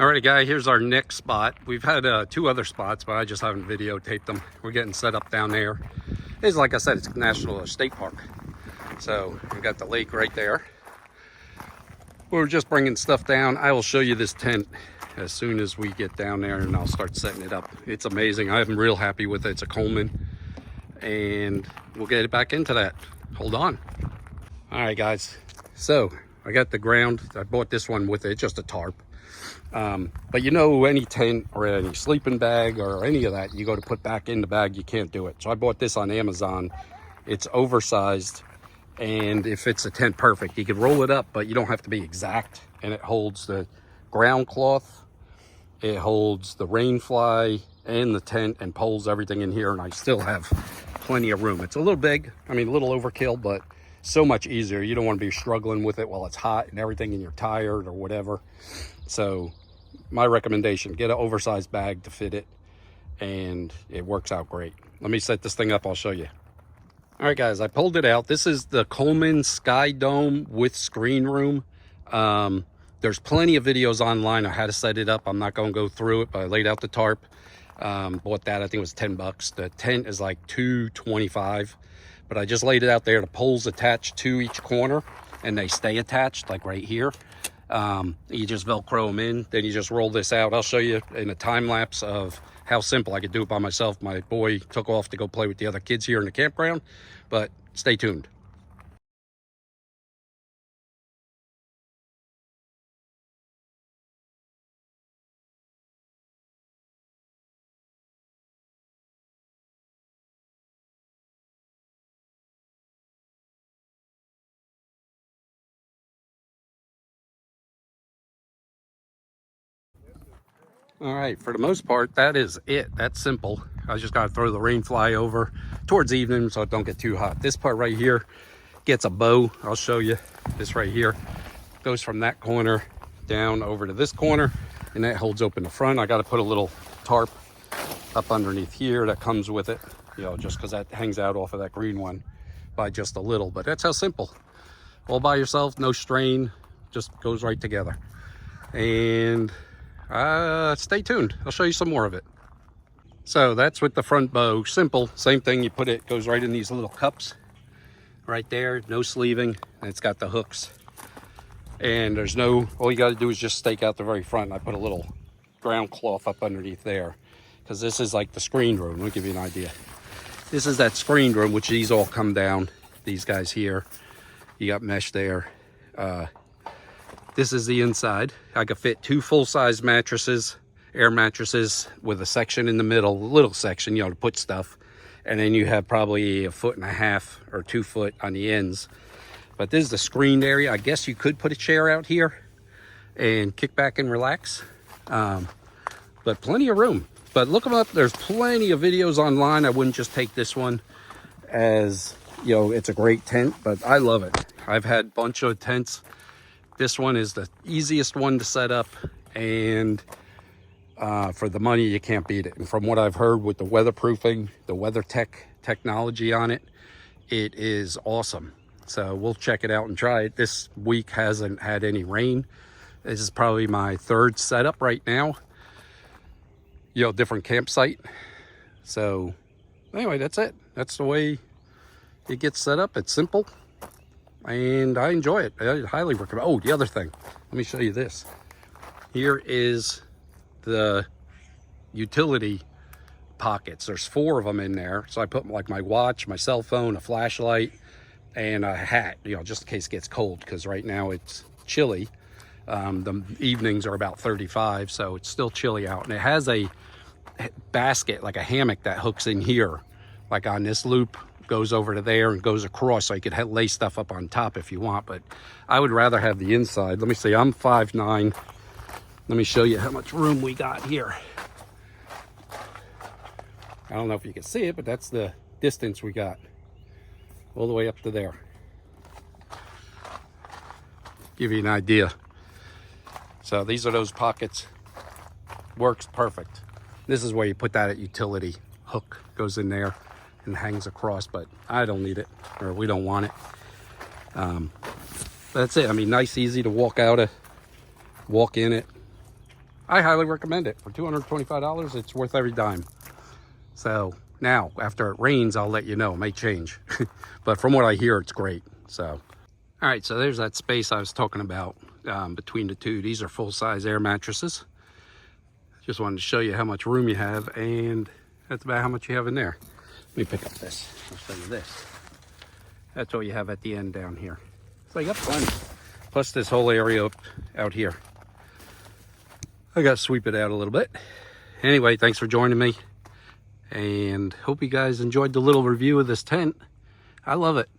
Alrighty guys, here's our next spot. We've had two other spots, but I just haven't videotaped them. We're getting set up down there. It's like I said, it's a national state park. So we got the lake right there. We're just bringing stuff down. I will show you this tent as soon as we get down there, and I'll start setting it up. It's amazing. I'm real happy with it. It's a Coleman, and we'll get it back into that. Hold on. All right guys, so I got the ground. I bought this one with it, just a tarp. But you know, any tent or any sleeping bag or any of that you go to put back in the bag, you can't do it. So I bought this on Amazon. It's oversized, and it fits the tent perfect. You can roll it up, but you don't have to be exact. And it holds the ground cloth, it holds the rain fly and the tent, and pulls everything in here. And I still have plenty of room. It's a little big, I mean a little overkill, but so much easier. You don't want to be struggling with it while it's hot and everything and you're tired or whatever. So my recommendation, get an oversized bag to fit it, and it works out great. Let me set this thing up, I'll show you. All right guys, I pulled it out. This is the Coleman Skydome with screen room. There's plenty of videos online on how to set it up. I'm not going to go through it, but I laid out the tarp. Bought that, I think it was 10 bucks. The tent is like $2.25, but I just laid it out there. The poles attached to each corner, and they stay attached like right here. You just Velcro them in, then you just roll this out. I'll show you in a time lapse of how simple. I could do it by myself. My boy took off to go play with the other kids here in the campground, but stay tuned. All right, for the most part, that is it. That's simple. I just got to throw the rain fly over towards evening so it don't get too hot. This part right here gets a bow. I'll show you. This right here goes from that corner down over to this corner, and that holds open the front. I got to put a little tarp up underneath here that comes with it, you know, just because that hangs out off of that green one by just a little. But that's how simple. All by yourself, no strain, just goes right together. And stay tuned, I'll show you some more of it. So that's with the front bow. Simple, same thing. You put it, goes right in these little cups right there, no sleeving, and it's got the hooks, and there's no, all you got to do is just stake out the very front. I put a little ground cloth up underneath there because this is like the screen room. Let me give you an idea. This is that screen room, which these all come down, these guys here. You got mesh there. This is the inside. I could fit 2 full-size mattresses, air mattresses, with a section in the middle, a little section, you know, to put stuff. And then you have probably 1.5 feet or 2 foot on the ends. But this is the screened area. I guess you could put a chair out here and kick back and relax. But plenty of room. But look them up. There's plenty of videos online. I wouldn't just take this one as, you know, it's a great tent, but I love it. I've had a bunch of tents. This one is the easiest one to set up, and for the money, you can't beat it. And from what I've heard with the weatherproofing, the weather technology on it, it is awesome. So we'll check it out and try it. This week hasn't had any rain. This is probably my 3rd setup right now. You know, different campsite. So anyway, that's it. That's the way it gets set up. It's simple, and I enjoy it. I highly recommend. Oh, the other thing, let me show you this. Here is the utility pockets. There's 4 of them in there. So I put like my watch, my cell phone, a flashlight, and a hat, you know, just in case it gets cold, because right now it's chilly. The evenings are about 35, so it's still chilly out. And it has a basket, like a hammock, that hooks in here, like on this loop, goes over to there and goes across, so you could lay stuff up on top if you want. But I would rather have the inside. Let me see, I'm 5'9". Let me show you how much room we got here. I don't know if you can see it, but that's the distance we got all the way up to there. Give you an idea. So these are those pockets. Works perfect. This is where you put that at utility. Hook goes in there and hangs across, but I don't need it, or we don't want it. That's it. I mean, nice, easy to walk out of, walk in it. I highly recommend it. For $225, it's worth every dime. So now, after it rains, I'll let you know. It may change. But from what I hear, it's great. So, all right, so there's that space I was talking about between the two. These are full-size air mattresses. Just wanted to show you how much room you have, and that's about how much you have in there. Let me pick up this. I'll show you this. That's all you have at the end down here. So you got plenty. Plus this whole area out here. I got to sweep it out a little bit. Anyway, thanks for joining me. And hope you guys enjoyed the little review of this tent. I love it.